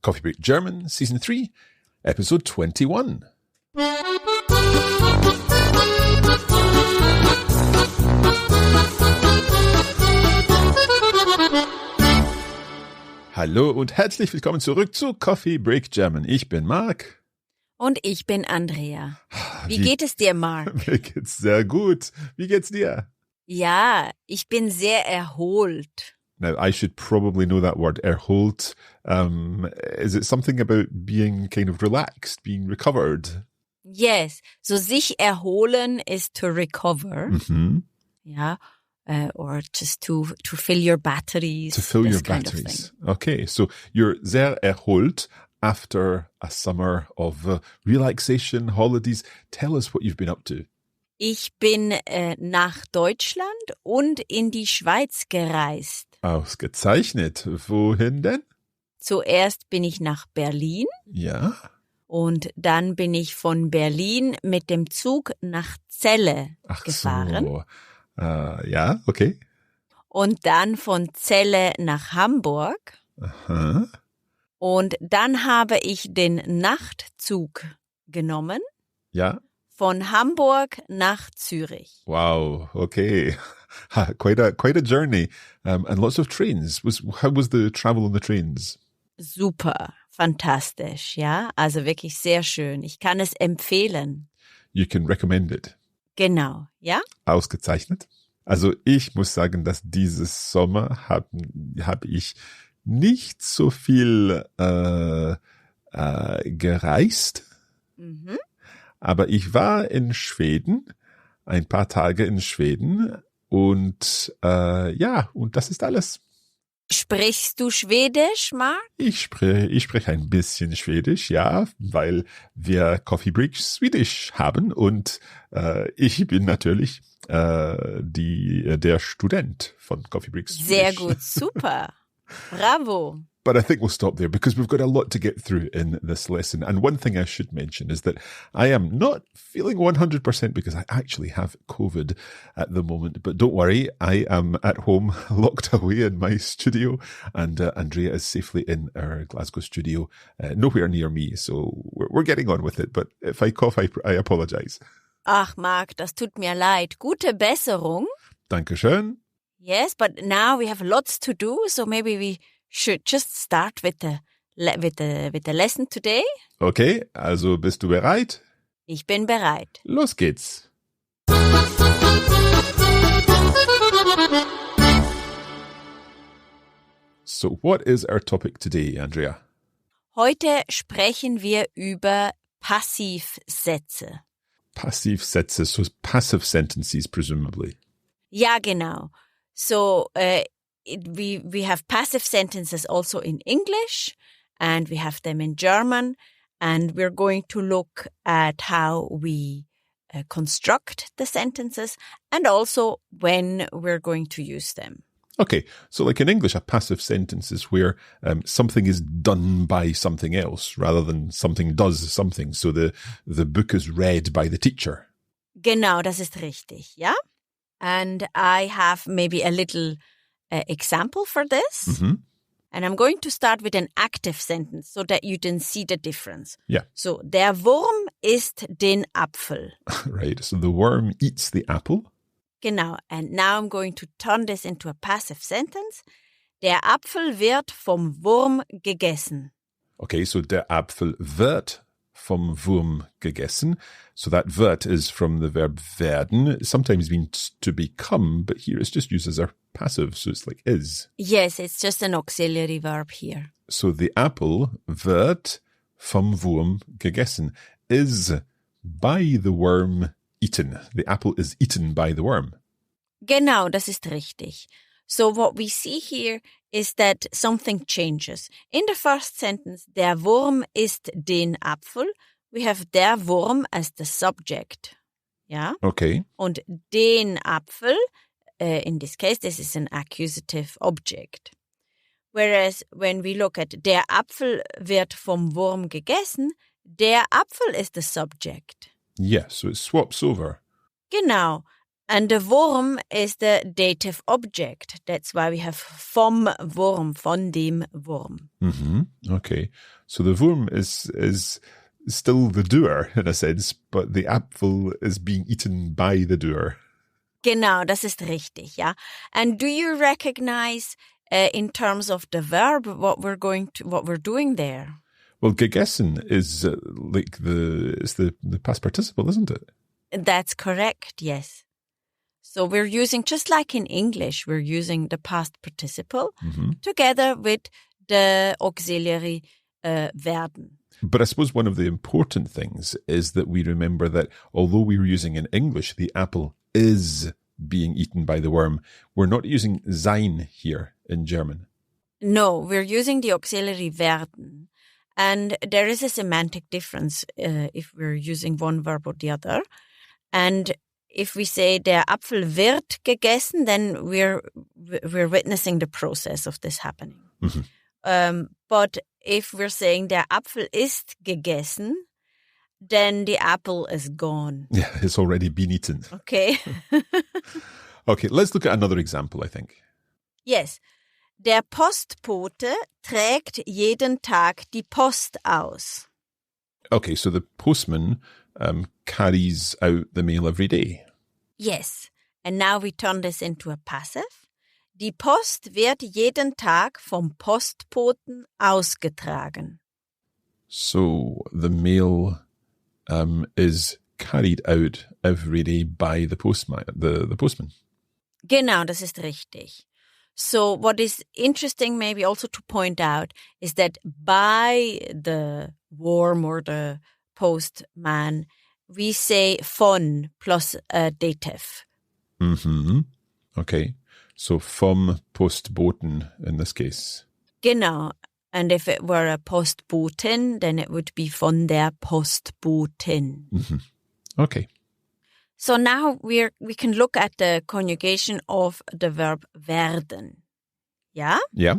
Coffee Break German, Season 3, Episode 21. Hallo und herzlich willkommen zurück zu Coffee Break German. Ich bin Marc. Und ich bin Andrea. Wie geht es dir, Marc? Mir geht's sehr gut. Wie geht's dir? Ja, ich bin sehr erholt. Now, I should probably know that word, erholt. Is it something about being kind of relaxed, being recovered? Yes, so sich erholen is to recover. Mhm. Ja, or just to fill your batteries. To fill this your kind of batteries. thing. Okay, so you're sehr erholt after a summer of relaxation, holidays. Tell us what you've been up to. Ich bin nach Deutschland und in die Schweiz gereist. Ausgezeichnet. Wohin denn? Zuerst bin ich nach Berlin. Ja. Und dann bin ich von Berlin mit dem Zug nach Celle gefahren. So. Ja, okay. Und dann von Celle nach Hamburg. Aha. Und dann habe ich den Nachtzug genommen. Ja. Von Hamburg nach Zürich. Wow. Okay. Quite a journey. And lots of trains. How was the travel on the trains? Super, fantastisch, ja. Also wirklich sehr schön. Ich kann es empfehlen. You can recommend it. Genau, ja. Ausgezeichnet. Also ich muss sagen, dass dieses Sommer hab ich nicht so viel gereist. Mhm. Aber ich war in Schweden, ein paar Tage in Schweden und und das ist alles. Sprichst du Schwedisch, Marc? Ich spreche ein bisschen Schwedisch, ja, weil wir Coffee Break Swedish haben und ich bin natürlich der Student von Coffee Break Swedish. Sehr gut, super. Bravo. But I think we'll stop there because we've got a lot to get through in this lesson. And one thing I should mention is that I am not feeling 100% because I actually have COVID at the moment. But don't worry, I am at home, locked away in my studio, and Andrea is safely in our Glasgow studio, nowhere near me. So we're getting on with it. But if I cough, I apologize. Ach, Marc, das tut mir leid. Gute Besserung. Dankeschön. Yes, but now we have lots to do, so maybe we should just start with the lesson today. Okay, also bist du bereit? Ich bin bereit. Los geht's. So, what is our topic today, Andrea? Heute sprechen wir über Passivsätze. Passivsätze, so passive sentences, presumably. Ja, genau. So, we have passive sentences also in English, and we have them in German, and we're going to look at how we construct the sentences and also when we're going to use them. Okay, so like in English, a passive sentence is where something is done by something else rather than something does something. So the book is read by the teacher. Genau, das ist richtig, ja? And I have maybe a little example for this. Mm-hmm. And I'm going to start with an active sentence so that you can see the difference. Yeah. So, der Wurm isst den Apfel. Right, so the worm eats the apple. Genau, and now I'm going to turn this into a passive sentence. Der Apfel wird vom Wurm gegessen. Okay, so der Apfel wird vom Wurm gegessen. So that wird is from the verb werden. It sometimes means to become, but here it's just used as a passive, so it's like is. Yes, it's just an auxiliary verb here. So the apple wird vom Wurm gegessen, is by the worm eaten. The apple is eaten by the worm. Genau, das ist richtig. So what we see here is that something changes. In the first sentence, der Wurm isst den Apfel. We have der Wurm as the subject. Ja? Okay. Und den Apfel, in this case, this is an accusative object. Whereas when we look at der Apfel wird vom Wurm gegessen, der Apfel is the subject. Yes, so it swaps over. Genau. And the Wurm is the dative object. That's why we have vom Wurm, von dem Wurm. Okay. So the Wurm is still the doer in a sense, but the Apfel is being eaten by the doer. Genau, das ist richtig, ja. And do you recognize in terms of the verb what we're doing there? Well, gegessen is like the past participle, isn't it? That's correct, yes. So we're using, just like in English, we're using the past participle together with the auxiliary werden. But I suppose one of the important things is that we remember that although we were using in English, the apple is being eaten by the worm, we're not using sein here in German. No, we're using the auxiliary werden. And there is a semantic difference if we're using one verb or the other. And if we say der Apfel wird gegessen, then we're witnessing the process of this happening. But if we're saying der Apfel ist gegessen, then the apple is gone. Yeah, it's already been eaten. Okay. Okay, let's look at another example, I think. Yes. Der Postbote trägt jeden Tag die Post aus. Okay, so the postman carries out the mail every day. Yes. And now we turn this into a passive. Die Post wird jeden Tag vom Postboten ausgetragen. So the mail is carried out every day by the postman. The postman. Genau, das ist richtig. So what is interesting maybe also to point out is that by the worm or the postman, we say von plus a dative. Okay. So vom Postboten in this case. Genau. And if it were a Postbotin, then it would be von der Postbotin. Okay. So now we can look at the conjugation of the verb werden. Yeah? Yeah.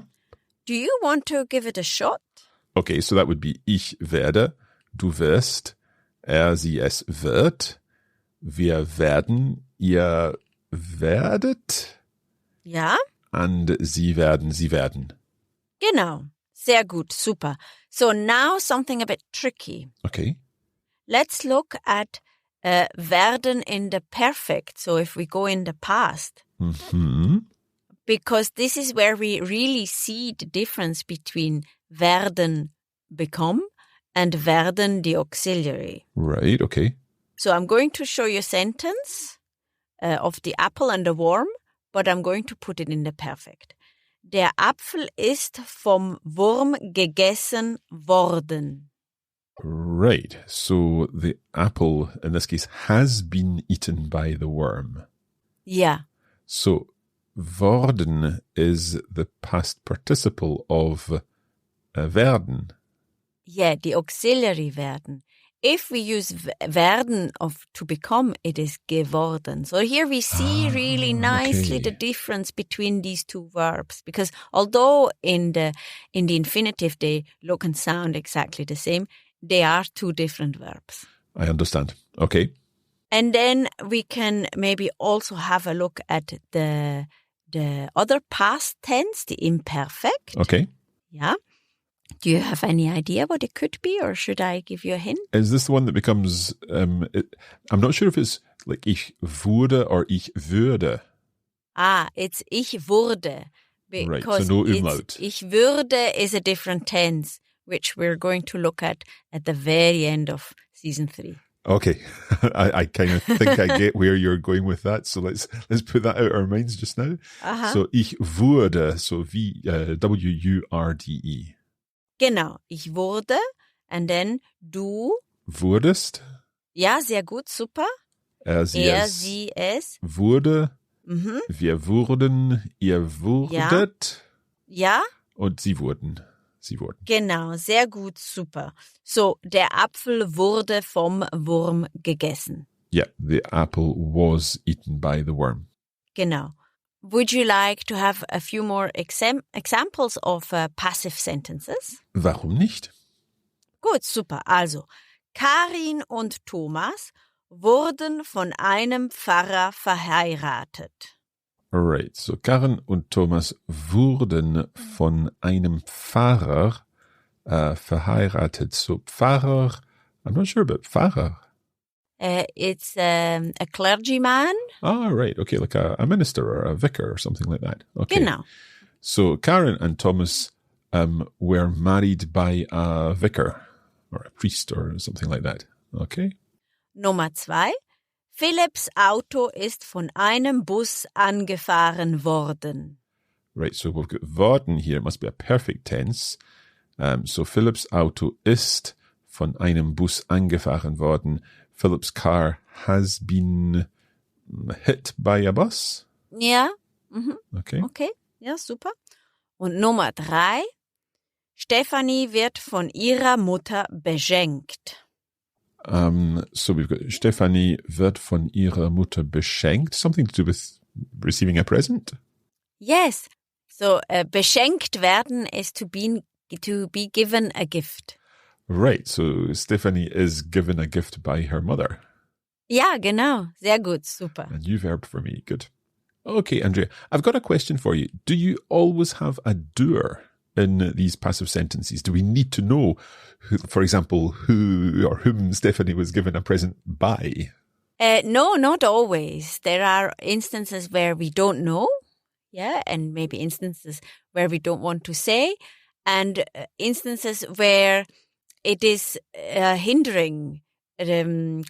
Do you want to give it a shot? Okay, so that would be ich werde, du wirst, sie, es wird, wir werden, ihr werdet. Ja? And sie werden, sie werden. Genau. Sehr gut. Super. So now something a bit tricky. Okay. Let's look at werden in the perfect. So if we go in the past. Because this is where we really see the difference between werden, become, and werden, the auxiliary. Right, okay. So I'm going to show you a sentence of the apple and the worm, but I'm going to put it in the perfect. Der Apfel ist vom Wurm gegessen worden. Right. So the apple, in this case, has been eaten by the worm. Yeah. So worden is the past participle of werden. Yeah, the auxiliary werden. If we use werden of to become, it is geworden. So here we see really nicely the difference between these two verbs, because although in the infinitive they look and sound exactly the same, they are two different verbs. I understand. Okay. And then we can maybe also have a look at the other past tense, the imperfect. Okay. Yeah. Do you have any idea what it could be, or should I give you a hint? Is this the one that becomes, I'm not sure if it's like ich wurde or ich würde. It's ich wurde. Right, so no umlaut. Ich würde is a different tense, which we're going to look at the very end of season 3. Okay, I kind of think I get where you're going with that. So let's put that out of our minds just now. So ich wurde, so W-U-R-D-E. Genau, ich wurde, and then du. Wurdest. Ja, sehr gut, super. Sie, es. Wurde. Wir wurden, ihr wurdet. Ja. Und sie wurden. Sie wurden. Genau, sehr gut, super. So, der Apfel wurde vom Wurm gegessen. Yeah, the apple was eaten by the worm. Genau. Would you like to have a few more examples of passive sentences? Warum nicht? Gut, super. Also, Karin und Thomas wurden von einem Pfarrer verheiratet. Alright, so Karen und Thomas wurden von einem Pfarrer verheiratet. So Pfarrer, I'm not sure about Pfarrer. It's a clergyman. Ah, right. Okay, like a minister or a vicar or something like that. Okay. Genau. So Karen and Thomas were married by a vicar or a priest or something like that. Okay. Nummer 2. Philipps Auto ist von einem Bus angefahren worden. Right, so we've got worden here. It must be a perfect tense. So Philipps Auto ist von einem Bus angefahren worden. Philip's car has been hit by a bus. Ja. Mhm. Okay. Okay, ja, super. Und Nummer 3. Stefanie wird von ihrer Mutter beschenkt. So we've got Stefanie wird von ihrer Mutter beschenkt. Something to do with receiving a present? Yes. So, beschenkt werden is to be given a gift. Right, so Stephanie is given a gift by her mother. Ja, genau. Sehr gut, super. A new verb for me, good. Okay, Andrea, I've got a question for you. Do you always have a doer in these passive sentences? Do we need to know, who, for example, who or whom Stephanie was given a present by? No, not always. There are instances where we don't know, yeah, and maybe instances where we don't want to say, and instances where it is hindering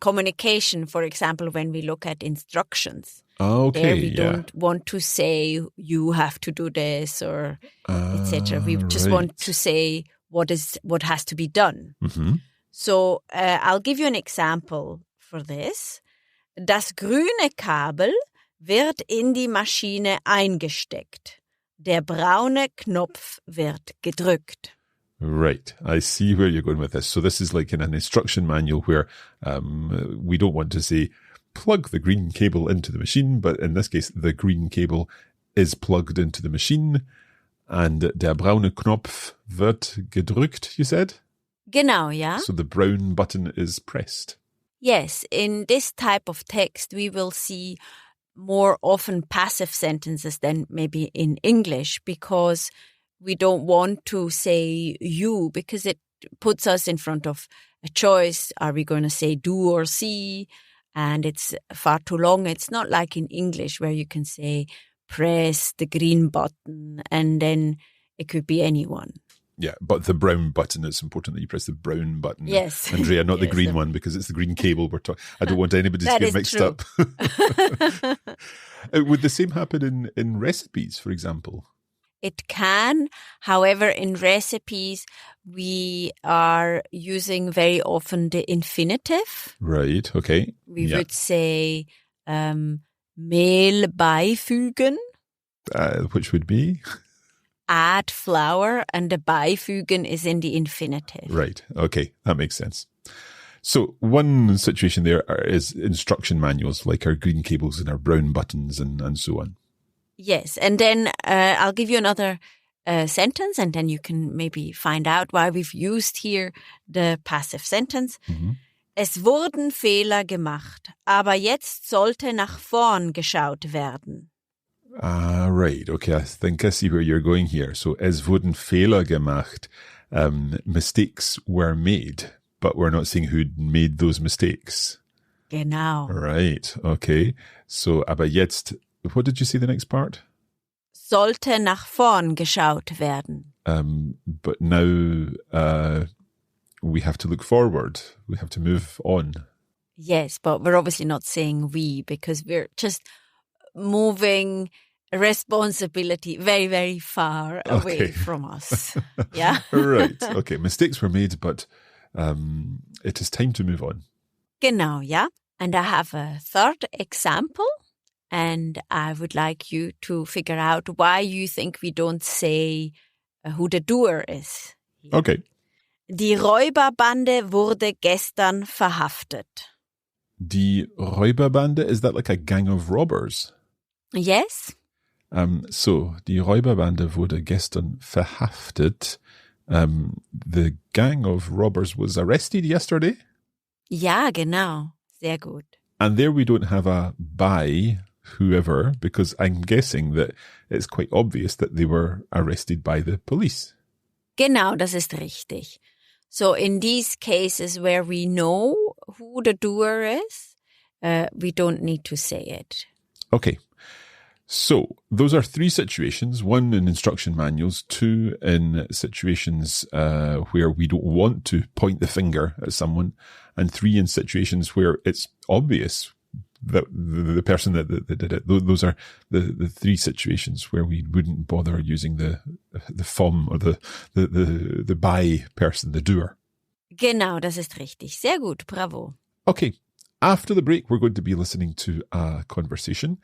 communication, for example, when we look at instructions. Okay, there we don't want to say, you have to do this or etc. We just want to say what has to be done. Mm-hmm. So I'll give you an example for this. Das grüne Kabel wird in die Maschine eingesteckt. Der braune Knopf wird gedrückt. Right. I see where you're going with this. So this is like in an instruction manual where we don't want to say, plug the green cable into the machine, but in this case, the green cable is plugged into the machine and der braune Knopf wird gedrückt, you said? Genau, ja. So the brown button is pressed. Yes, in this type of text, we will see more often passive sentences than maybe in English because we don't want to say you because it puts us in front of a choice. Are we going to say do or see? And it's far too long. It's not like in English where you can say press the green button and then it could be anyone. Yeah, but the brown button, it's important that you press the brown button. Yes. Andrea, not Yes. the green one because it's the green cable we're talking. I don't want anybody to That get is mixed true. up. Would the same happen in recipes, for example? It can. However, in recipes, we are using very often the infinitive. Right, okay. We would say Mehl beifügen, Which would be? add flour, and the beifügen is in the infinitive. Right, okay, that makes sense. So one situation there is instruction manuals, like our green cables and our brown buttons and so on. Yes, and then I'll give you another sentence, and then you can maybe find out why we've used here the passive sentence. Mhm. Es wurden Fehler gemacht, aber jetzt sollte nach vorn geschaut werden. Right, okay, I think I see where you're going here. So, es wurden Fehler gemacht. Mistakes were made, but we're not saying who made those mistakes. Genau. Right, okay. So, aber jetzt, what did you say the next part? Sollte nach vorn geschaut werden. But now we have to look forward. We have to move on. Yes, but we're obviously not saying we because we're just moving responsibility very, very far away Okay. from us. Yeah. Right, okay. Mistakes were made, but it is time to move on. Genau, yeah. And I have a third example, and I would like you to figure out why you think we don't say who the doer is. Okay. Die Räuberbande wurde gestern verhaftet. Die Räuberbande, is that like a gang of robbers? Yes? So, die Räuberbande wurde gestern verhaftet. The gang of robbers was arrested yesterday? Ja, genau. Sehr gut. And there we don't have a by whoever, because I'm guessing that it's quite obvious that they were arrested by the police. Genau, das ist richtig. So in these cases where we know who the doer is, we don't need to say it. Okay. So those are 3 situations, 1 in instruction manuals, 2 in situations where we don't want to point the finger at someone, and 3 in situations where it's obvious that the person that did it. Those are the 3 situations where we wouldn't bother using the vom or the by person, the doer. Genau, das ist richtig. Sehr gut, bravo. Okay. After the break, we're going to be listening to a conversation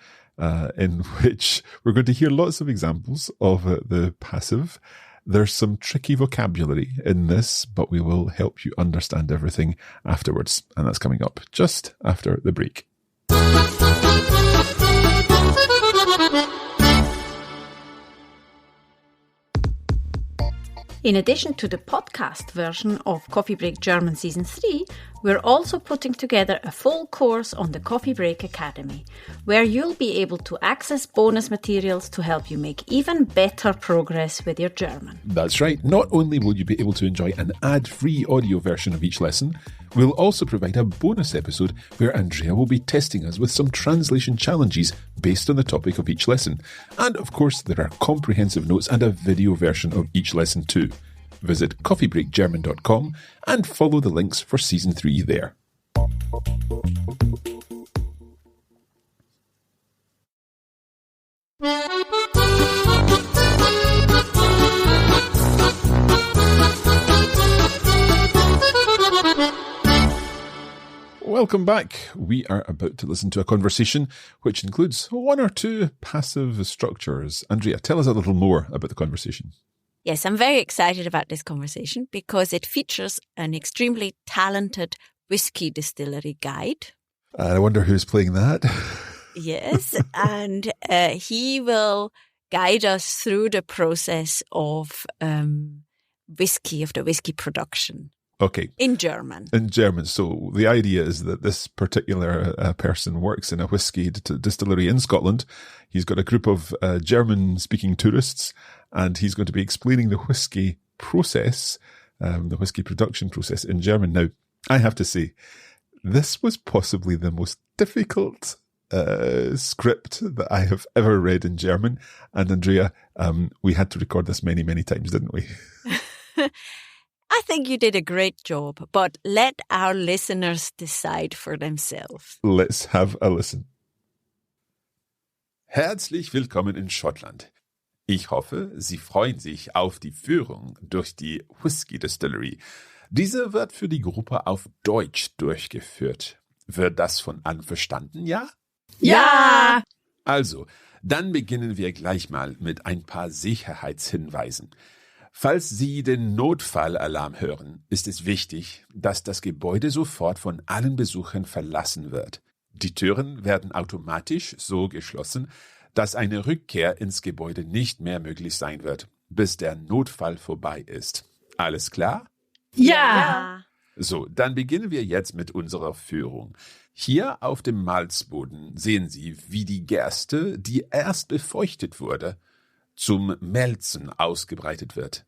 in which we're going to hear lots of examples of the passive. There's some tricky vocabulary in this, but we will help you understand everything afterwards. And that's coming up just after the break. In addition to the podcast version of Coffee Break German Season 3, we're also putting together a full course on the Coffee Break Academy, where you'll be able to access bonus materials to help you make even better progress with your German. That's right. Not only will you be able to enjoy an ad-free audio version of each lesson, we'll also provide a bonus episode where Andrea will be testing us with some translation challenges based on the topic of each lesson. And of course, there are comprehensive notes and a video version of each lesson too. Visit coffeebreakgerman.com and follow the links for Season 3 there. Welcome back. We are about to listen to a conversation which includes 1 or 2 passive structures. Andrea, tell us a little more about the conversation. Yes, I'm very excited about this conversation because it features an extremely talented whiskey distillery guide. I wonder who's playing that. Yes, and he will guide us through the process of the whiskey production. Okay. In German. In German. So the idea is that this particular person works in a whiskey distillery in Scotland. He's got a group of German-speaking tourists, and he's going to be explaining the whiskey process, the whiskey production process in German. Now, I have to say, this was possibly the most difficult script that I have ever read in German. And Andrea, we had to record this many, many times, didn't we? I think you did a great job, but let our listeners decide for themselves. Let's have a listen. Herzlich willkommen in Schottland. Ich hoffe, Sie freuen sich auf die Führung durch die Whisky Distillery. Diese wird für die Gruppe auf Deutsch durchgeführt. Wird das von allen verstanden, ja? Ja! Also, dann beginnen wir gleich mal mit ein paar Sicherheitshinweisen. Falls Sie den Notfallalarm hören, ist es wichtig, dass das Gebäude sofort von allen Besuchern verlassen wird. Die Türen werden automatisch so geschlossen, dass eine Rückkehr ins Gebäude nicht mehr möglich sein wird, bis der Notfall vorbei ist. Alles klar? Ja! So, dann beginnen wir jetzt mit unserer Führung. Hier auf dem Malzboden sehen Sie, wie die Gerste, die erst befeuchtet wurde, zum Melzen ausgebreitet wird.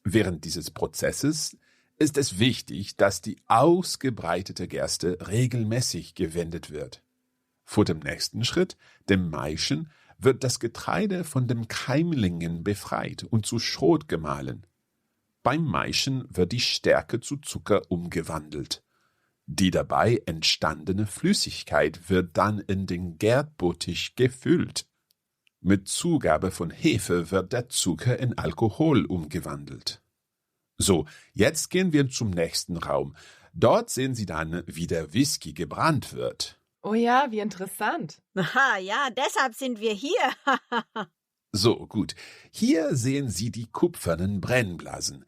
Während dieses Prozesses ist es wichtig, dass die ausgebreitete Gerste regelmäßig gewendet wird. Vor dem nächsten Schritt, dem Maischen, wird das Getreide von den Keimlingen befreit und zu Schrot gemahlen. Beim Maischen wird die Stärke zu Zucker umgewandelt. Die dabei entstandene Flüssigkeit wird dann in den Gärbottich gefüllt. Mit Zugabe von Hefe wird der Zucker in Alkohol umgewandelt. So, jetzt gehen wir zum nächsten Raum. Dort sehen Sie dann, wie der Whisky gebrannt wird. Oh ja, wie interessant. Aha, ja, deshalb sind wir hier. So, gut. Hier sehen Sie die kupfernen Brennblasen.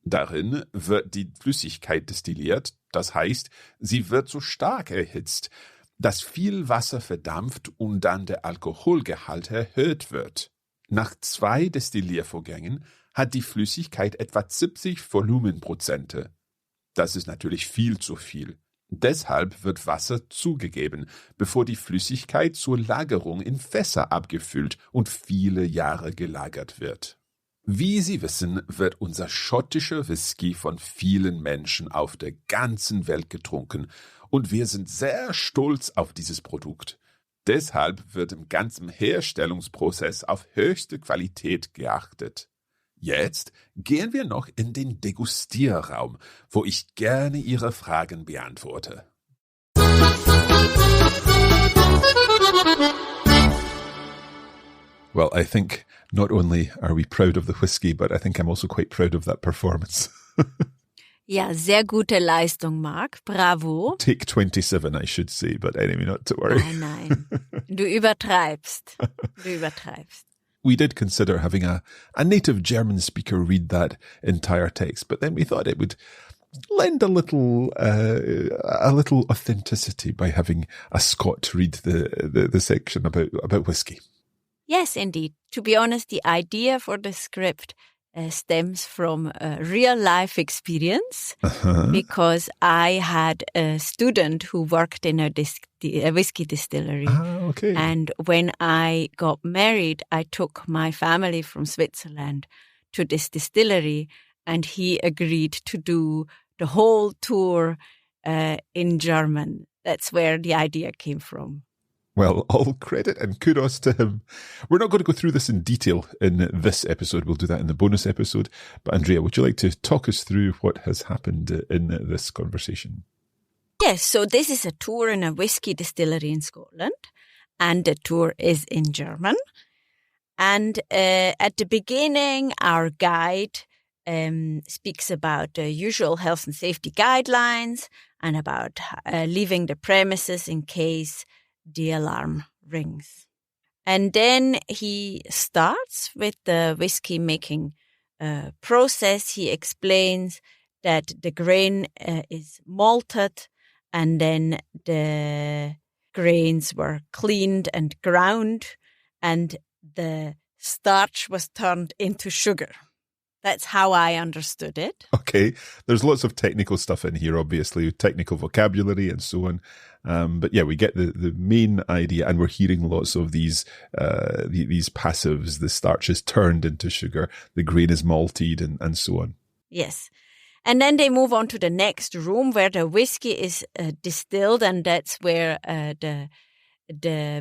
Darin wird die Flüssigkeit destilliert, das heißt, sie wird so stark erhitzt, dass viel Wasser verdampft und dann der Alkoholgehalt erhöht wird. Nach 2 Destilliervorgängen hat die Flüssigkeit etwa 70 Volumenprozente. Das ist natürlich viel zu viel. Deshalb wird Wasser zugegeben, bevor die Flüssigkeit zur Lagerung in Fässer abgefüllt und viele Jahre gelagert wird. Wie Sie wissen, wird unser schottischer Whisky von vielen Menschen auf der ganzen Welt getrunken und wir sind sehr stolz auf dieses Produkt. Deshalb wird im ganzen Herstellungsprozess auf höchste Qualität geachtet. Jetzt gehen wir noch in den Degustierraum, wo ich gerne Ihre Fragen beantworte. Well, I think not only are we proud of the whiskey, but I think I'm also quite proud of that performance. Ja, sehr gute Leistung, Marc. Bravo. Take 27, I should say, but anyway, not to worry. Nein. Du übertreibst. We did consider having a native German speaker read that entire text, but then we thought it would lend a little authenticity by having a Scot read the section about whiskey. Yes, indeed. To be honest, the idea for the script stems from a real-life experience because I had a student who worked in a whiskey distillery. Okay. And when I got married, I took my family from Switzerland to this distillery, and he agreed to do the whole tour in German. That's where the idea came from. Well, all credit and kudos to him. We're not going to go through this in detail in this episode. We'll do that in the bonus episode. But Andrea, would you like to talk us through what has happened in this conversation? Yes, so this is a tour in a whiskey distillery in Scotland, and the tour is in German. And at the beginning, our guide speaks about the usual health and safety guidelines and about leaving the premises in case the alarm rings. And then he starts with the whiskey making process. He explains that the grain is malted, and then the grains were cleaned and ground, and the starch was turned into sugar. That's how I understood it. Okay. There's lots of technical stuff in here, obviously, technical vocabulary and so on. But yeah, we get the main idea, and we're hearing lots of these passives. The starch is turned into sugar, the grain is malted, and so on. Yes. And then they move on to the next room where the whiskey is distilled, and that's where the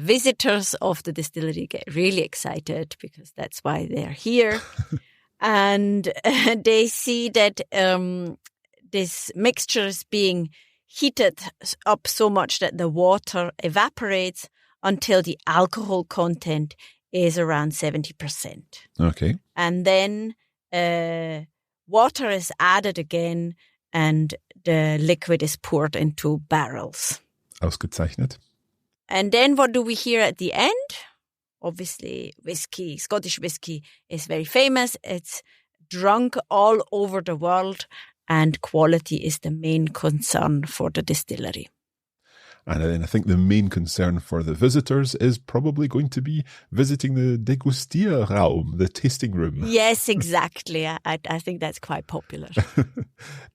visitors of the distillery get really excited because that's why they're here. And they see that this mixture is being heated up so much that the water evaporates until the alcohol content is around 70%. Okay. And then water is added again, and the liquid is poured into barrels. Ausgezeichnet. And then what do we hear at the end? Obviously, whiskey, Scottish whiskey is very famous. It's drunk all over the world, and quality is the main concern for the distillery. And then I think the main concern for the visitors is probably going to be visiting the Degustierraum, the tasting room. Yes, exactly. I think that's quite popular.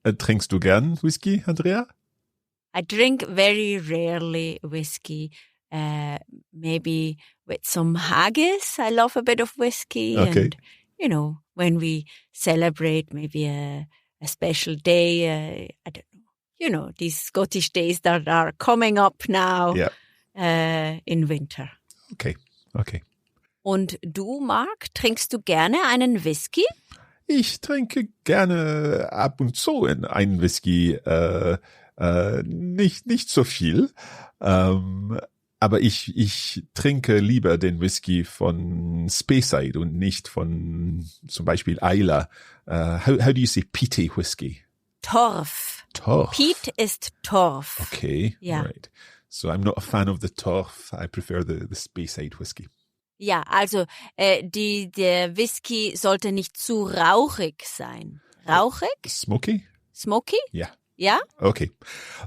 Trinkst du gern Whisky, Andrea? I drink very rarely whiskey. Maybe with some haggis. I love a bit of whiskey. Okay. And, when we celebrate maybe a special day, I don't know, these Scottish days that are coming up now in winter. Okay. Und du, Marc, trinkst du gerne einen Whisky? Ich trinke gerne ab und zu einen Whisky, nicht so viel. Aber ich trinke lieber den Whisky von Speyside und nicht von zum Beispiel Islay. How do you say peaty whiskey? Torf. Peat ist Torf. Okay, ja. Right. So I'm not a fan of the Torf. I prefer the Speyside whiskey. Ja, also der Whisky sollte nicht zu rauchig sein. Rauchig? Smoky? Yeah. Yeah? Okay.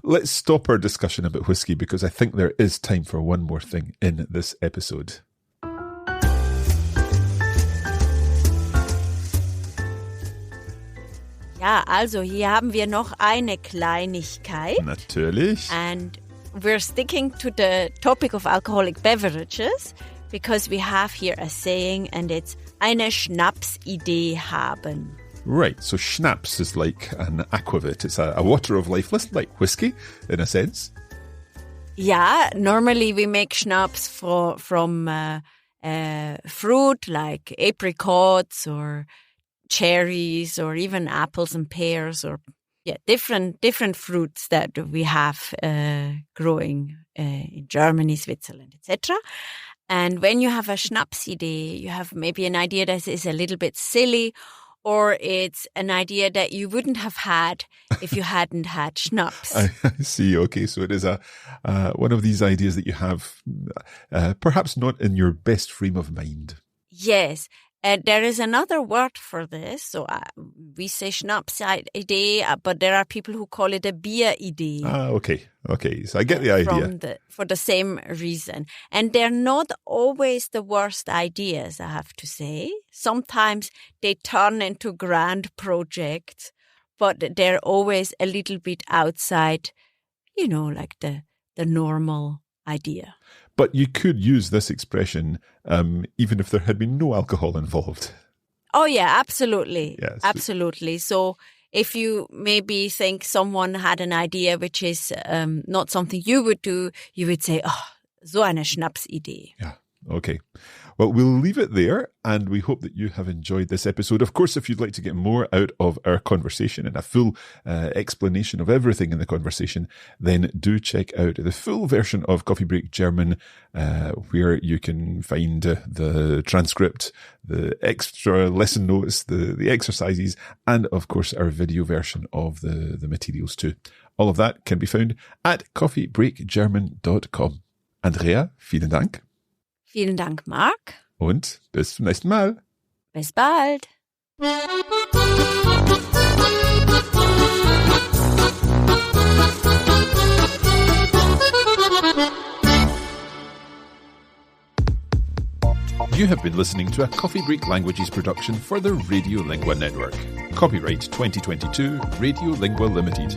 Let's stop our discussion about whiskey because I think there is time for one more thing in this episode. Ja, also hier haben wir noch eine Kleinigkeit. Natürlich. And we're sticking to the topic of alcoholic beverages because we have here a saying and it's eine Schnapsidee haben. Right, so schnapps is like an aquavit. It's a water of life, less like whiskey in a sense. Yeah, normally we make schnapps from fruit like apricots or cherries or even apples and pears or different fruits that we have growing in Germany, Switzerland, etc. And when you have a Schnapsidee, you have maybe an idea that is a little bit silly, or it's an idea that you wouldn't have had if you hadn't had schnapps. I see. Okay, so it is one of these ideas that you have perhaps not in your best frame of mind. Yes. There is another word for this. So we say Schnapsidee, but there are people who call it a Bieridee. Okay. So I get the idea. For the same reason. And they're not always the worst ideas, I have to say. Sometimes they turn into grand projects, but they're always a little bit outside, like the normal idea. But you could use this expression even if there had been no alcohol involved. Oh, yeah, absolutely. Yes. Absolutely. So if you maybe think someone had an idea which is not something you would do, you would say, oh, so eine Schnapsidee. Yeah. Okay. Well, we'll leave it there, and we hope that you have enjoyed this episode. Of course, if you'd like to get more out of our conversation and a full explanation of everything in the conversation, then do check out the full version of Coffee Break German, where you can find the transcript, the extra lesson notes, the exercises, and of course our video version of the materials too. All of that can be found at coffeebreakgerman.com. Andrea, vielen Dank. Vielen Dank, Marc. Und bis zum nächsten Mal. Bis bald. You have been listening to a Coffee Break Languages production for the Radiolingua Network. Copyright 2022 Radiolingua Limited.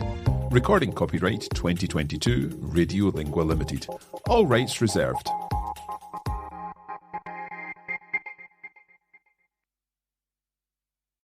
Recording copyright 2022 Radiolingua Limited. All rights reserved.